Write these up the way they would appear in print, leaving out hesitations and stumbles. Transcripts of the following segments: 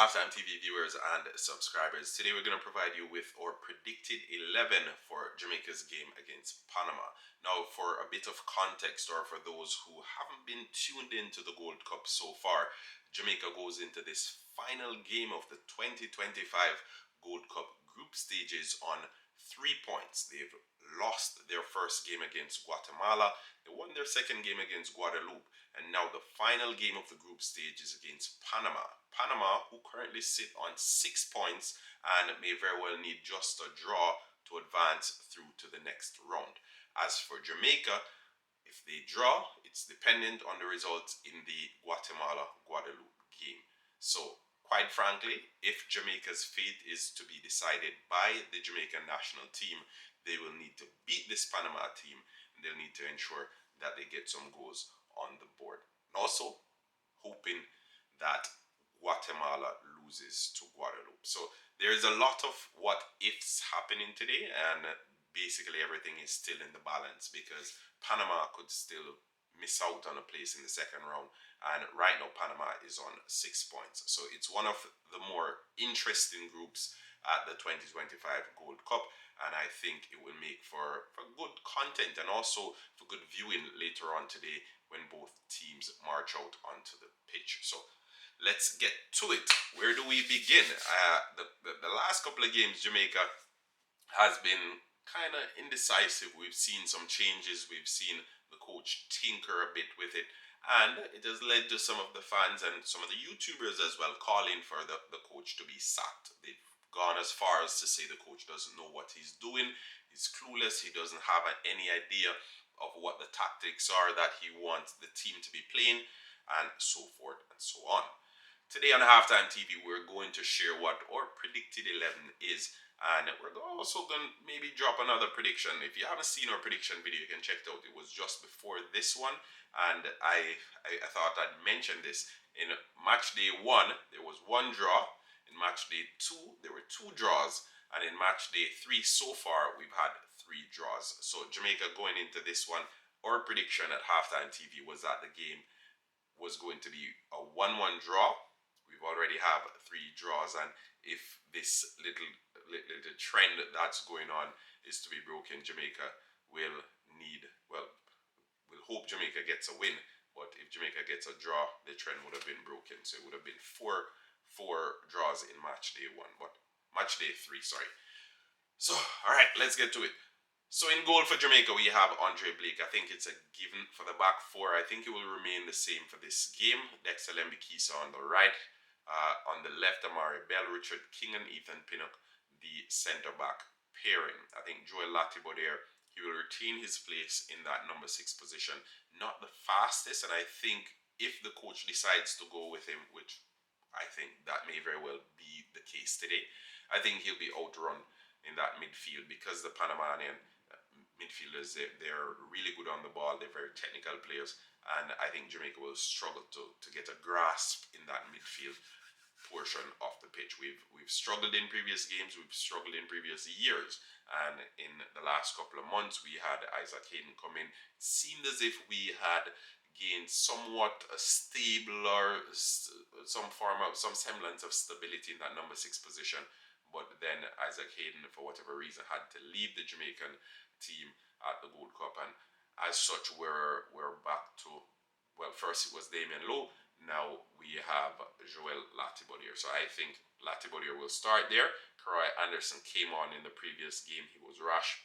Halftime TV viewers and subscribers. Today we're going to provide you with our predicted 11 for Jamaica's game against Panama. Now, for a bit of context, or for those who haven't been tuned into the Gold Cup so far, Jamaica goes into this final game of the 2025 Gold Cup group stages on 3 points. They've lost their first game against Guatemala, they won their second game against Guadeloupe, and now the final game of the group stage is against Panama. Panama, who currently sit on 6 points and may very well need just a draw to advance through to the next round. As for Jamaica, if they draw, it's dependent on the results in the Guatemala-Guadeloupe game. So, quite frankly, if Jamaica's fate is to be decided by the Jamaican national team, they will need to beat this Panama team, and they'll need to ensure that they get some goals on the board. And also, hoping that Guatemala loses to Guadeloupe. So there's a lot of what ifs happening today, and basically everything is still in the balance because Panama could still miss out on a place in the second round, and right now Panama is on 6 points. So it's one of the more interesting groups at the 2025 Gold Cup, and I think it will make for good content and also for good viewing later on today when both teams march out onto the pitch. So let's get to it. Where do we begin? The last couple of games, Jamaica has been kind of indecisive. We've seen some changes. We've seen the coach tinker a bit with it, and it has led to some of the fans and some of the YouTubers as well calling for the coach to be sacked. They've gone as far as to say the coach doesn't know what he's doing. He's clueless. He doesn't have any idea of what the tactics are that he wants the team to be playing, and so forth and so on. Today on Halftime TV, we're going to share what our predicted 11 is, and we're also going to maybe drop another prediction. If you haven't seen our prediction video, you can check it out. It was just before this one, and I thought I'd mention this. In match day 1, there was 1 draw. In match day 2, there were 2 draws. And in match day 3 so far, we've had 3 draws. So Jamaica going into this one, our prediction at Halftime TV was that the game was going to be a 1-1 draw. We've already have 3 draws, and if this little trend that's going on is to be broken, Jamaica will we'll hope Jamaica gets a win. But if Jamaica gets a draw, the trend would have been broken. So it would have been four draws in match day 1, but match day 3, sorry. So, all right, let's get to it. So in goal for Jamaica, we have Andre Blake. I think it's a given for the back 4. I think it will remain the same for this game. Dexter Lembikisa on the right. On the left, Amari Bell, Richard King, and Ethan Pinnock, the centre-back pairing. I think Joel Latibo there, he will retain his place in that number 6 position. Not the fastest, and I think if the coach decides to go with him, which I think that may very well be the case today, I think he'll be outrun in that midfield because the Panamanian midfielders, they're really good on the ball. They're very technical players, and I think Jamaica will struggle to get a grasp in that midfield portion of the pitch. We've struggled in previous games. We've struggled in previous years, and in the last couple of months, we had Isaac Hayden come in. It seemed as if we had gained somewhat a stable or some semblance of stability in that number 6 position, but then Isaac Hayden, for whatever reason, had to leave the Jamaican team at the Gold Cup, and as such we're back to, well, first it was Damien Lowe, now we have Joel Latibodier. So I think Latibodier will start there. Karai Anderson came on in the previous game. He was rash.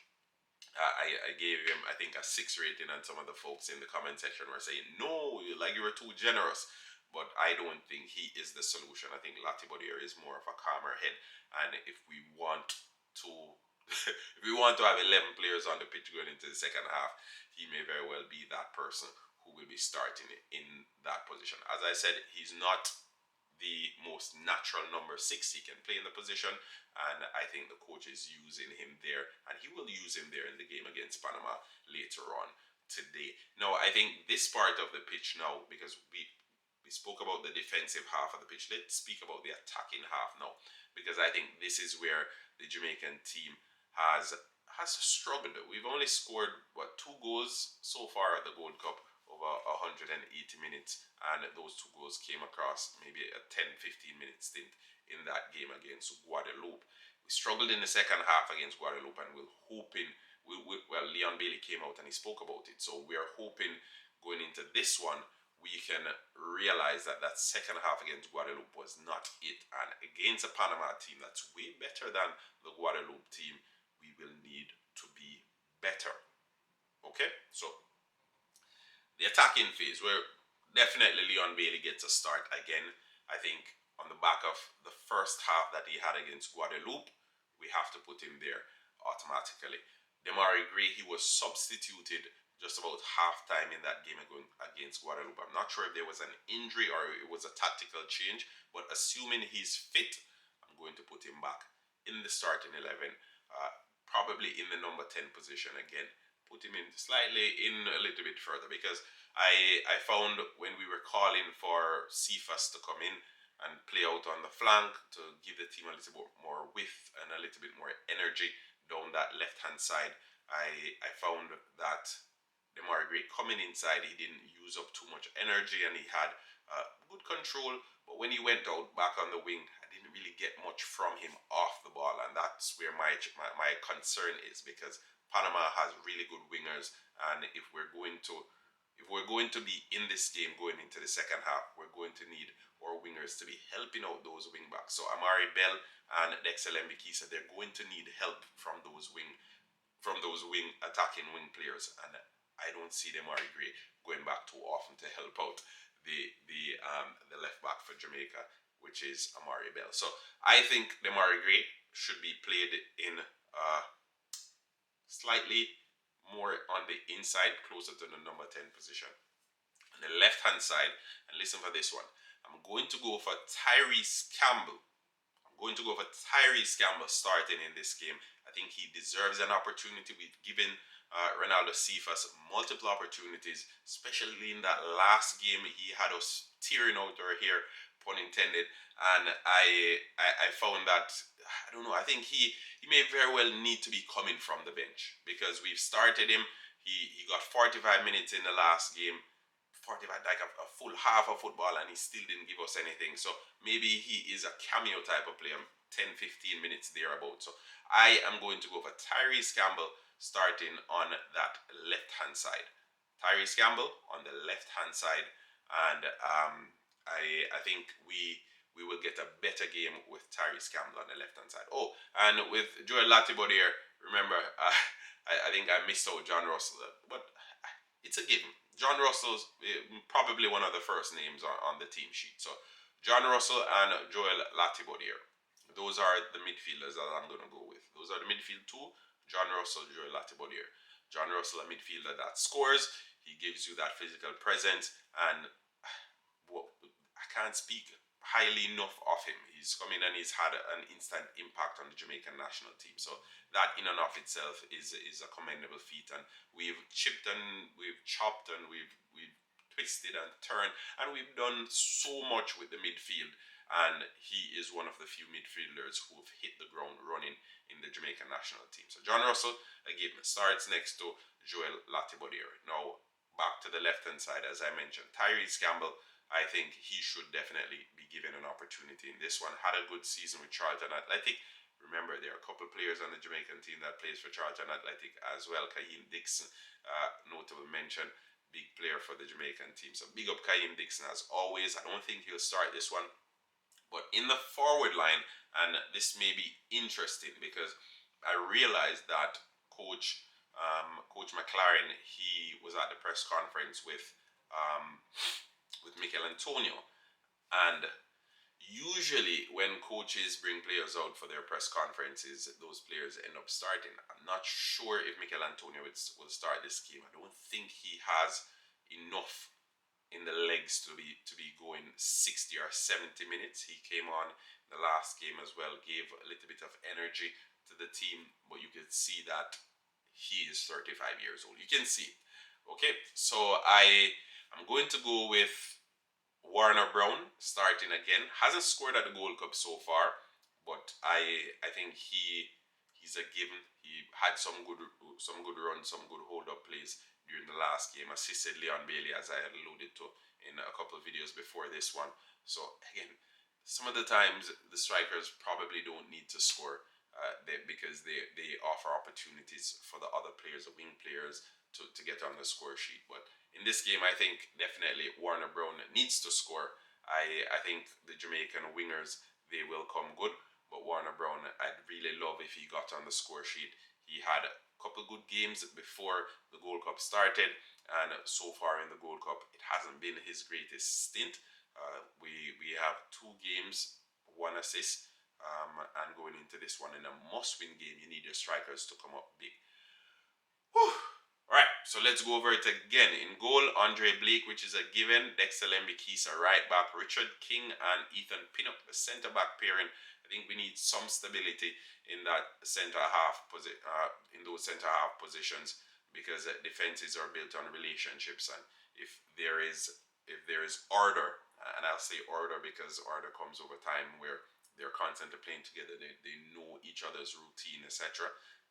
I gave him, I think, a 6 rating, and some of the folks in the comment section were saying, no, like you were too generous. But I don't think he is the solution. I think Latibodier is more of a calmer head, and if we want to if we want to have 11 players on the pitch going into the second half, he may very well be that person who will be starting in that position. As I said, he's not the most natural number 6. He can play in the position, and I think the coach is using him there, and he will use him there in the game against Panama later on today. Now, I think this part of the pitch now, because we spoke about the defensive half of the pitch, let's speak about the attacking half now, because I think this is where the Jamaican team has struggled. We've only scored 2 goals so far at the Gold Cup over 180 minutes, and those two goals came across maybe a 10-15 minute stint in that game against Guadeloupe. We struggled in the second half against Guadeloupe, and we're hoping. Well, Leon Bailey came out and he spoke about it, so we are hoping going into this one we can realize that that second half against Guadeloupe was not it, and against a Panama team that's way better than the Guadeloupe team, we will need to be better. Okay, so the attacking phase, where definitely Leon Bailey gets a start again. I think on the back of the first half that he had against Guadeloupe, we have to put him there automatically. Demari Gray, he was substituted just about halftime in that game against Guadeloupe. I'm not sure if there was an injury or it was a tactical change, but assuming he's fit, I'm going to put him back in the starting 11, probably in the number 10 position again. Put him in slightly in a little bit further, because I found when we were calling for Cephas to come in and play out on the flank to give the team a little bit more width and a little bit more energy down that left hand side, I found that Demar Gray coming inside, he didn't use up too much energy and he had good control, but when he went out back on the wing, I didn't really get much from him off the ball, and that's where my concern is, because Panama has really good wingers, and if we're going to be in this game going into the second half, we're going to need our wingers to be helping out those wing backs. So Amari Bell and Dexter Lembikisa, they're going to need help from those wing attacking wing players, and I don't see Demari Gray going back too often to help out the left back for Jamaica, which is Amari Bell. So I think Demari Gray should be played in slightly more on the inside, closer to the number 10 position. On the left hand side, and listen for this one, I'm going to go for Tyrese Campbell. Starting in this game. I think he deserves an opportunity. We've given Ronaldo Cephas multiple opportunities, especially in that last game. He had us tearing out our hair, pun intended. And I found that, I don't know, I think he may very well need to be coming from the bench, because we've started him. He got 45 minutes in the last game, 45, like a full half of football, and he still didn't give us anything. So maybe he is a cameo type of player, 10-15 minutes thereabout. So I am going to go for Tyrese Campbell starting on that left hand side. Tyrese Campbell on the left hand side, and I think we will get a better game with Tyrese Campbell on the left hand side. Oh, and with Joel Latibodier, remember, I think I missed out John Russell, but it's a given. John Russell's probably one of the first names on the team sheet. So John Russell and Joel Latibodier. Those are the midfielders that I'm going to go with. Those are the midfield two. John Russell, Joel Latibodier. John Russell, a midfielder that scores. He gives you that physical presence, and I can't speak highly enough of him. He's come in and he's had an instant impact on the Jamaican national team. So that in and of itself is a commendable feat. And we've chipped and we've chopped and we've twisted and turned, and we've done so much with the midfield. And he is one of the few midfielders who have hit the ground running in the Jamaican national team. So John Russell, again, starts next to Joel Latibodier. Now, back to the left-hand side, as I mentioned, Tyrese Campbell, I think he should definitely be given an opportunity in this one. Had a good season with Charlton Athletic. Remember, there are a couple of players on the Jamaican team that plays for Charlton Athletic as well. Kaheem Dixon, notable mention, big player for the Jamaican team. So big up Kaheem Dixon as always. I don't think he'll start this one. But in the forward line, and this may be interesting because I realized that Coach McLaren, he was at the press conference with Mikel Antonio, and usually when coaches bring players out for their press conferences, those players end up starting. I'm not sure if Mikel Antonio will start this game. I don't think he has enough in the legs to be going 60 or 70 minutes. He came on the last game as well, gave a little bit of energy to the team, but you can see that he is 35 years old. You can see it. Okay, so I'm going to go with Warner Brown starting again. Hasn't scored at the Gold Cup so far, but I think he's a given. He had some good runs, some good hold up plays during the last game, assisted Leon Bailey, as I had alluded to in a couple of videos before this one. So again, some of the times the strikers probably don't need to score because they offer opportunities for the other players, the wing players, to get on the score sheet. But in this game, I think definitely Warner Brown needs to score. I think the Jamaican wingers, they will come good, but Warner Brown, I'd really love if he got on the score sheet. He had a couple good games before the Gold Cup started, and so far in the Gold Cup, it hasn't been his greatest stint. We have 2 games, 1 assist, and going into this one in a must-win game, you need your strikers to come up big. Whew. Alright, so let's go over it again. In goal, Andre Blake, which is a given. Dexter Lembikisa, right back. Richard King and Ethan Pinnock, the centre back pairing. I think we need some stability in that in those centre half positions, because defenses are built on relationships, and if there is order, and I'll say order because order comes over time where they're constantly playing together, they know each other's routine, etc.,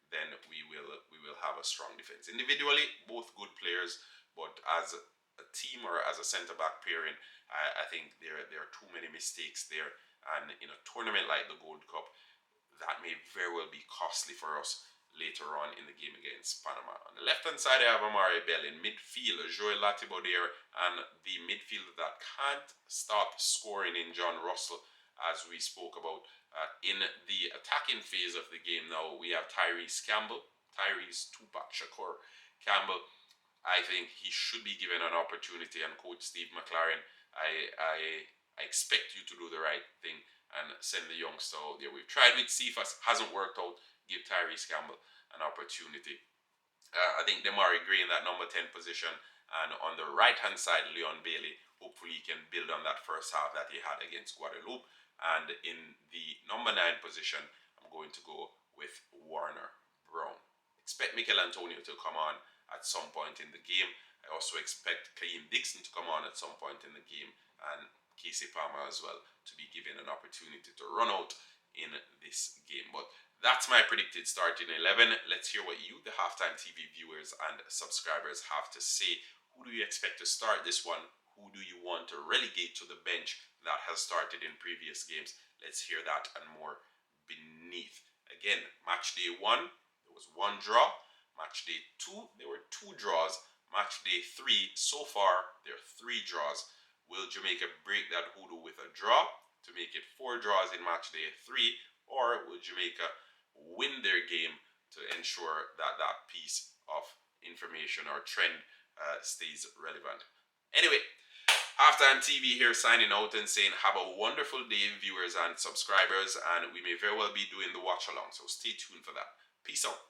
then we will have a strong defense. Individually, both good players, but as a team or as a centre back pairing, I think there are too many mistakes there, and in a tournament like the Gold Cup, that may very well be costly for us later on in the game against Panama. On the left hand side, I have Amari Bell. In midfield, Joel Latibo there, and the midfielder that can't stop scoring in John Russell, as we spoke about. In the attacking phase of the game now, we have Tyrese Tupac Shakur Campbell. I think he should be given an opportunity, and Coach Steve McLaren, I expect you to do the right thing and send the youngster out there. We've tried with Cephas, hasn't worked out. Give Tyrese Campbell an opportunity. I think Demari Gray in that number 10 position, and on the right hand side, Leon Bailey. Hopefully, he can build on that first half that he had against Guadeloupe. And in the number 9 position, I'm going to go with Warner Brown. Expect Mikel Antonio to come on at some point in the game. I also expect Kaim Dixon to come on at some point in the game, and Casey Palmer as well, to be given an opportunity to run out in this game. But that's my predicted starting 11. Let's hear what you, the Halftime TV viewers and subscribers, have to say. Who do you expect to start this one? Who do you want to relegate to the bench that has started in previous games? Let's hear that and more beneath. Again, match day 1, there was 1 draw. Match day 2, there were 2 draws. Match day 3, so far, there are 3 draws. Will Jamaica break that hoodoo with a draw to make it 4 draws in match day 3? Or will Jamaica win their game to ensure that that piece of information or trend stays relevant? Anyway, Halftime TV here signing out and saying have a wonderful day, viewers and subscribers, and we may very well be doing the watch along, so stay tuned for that. Peace out.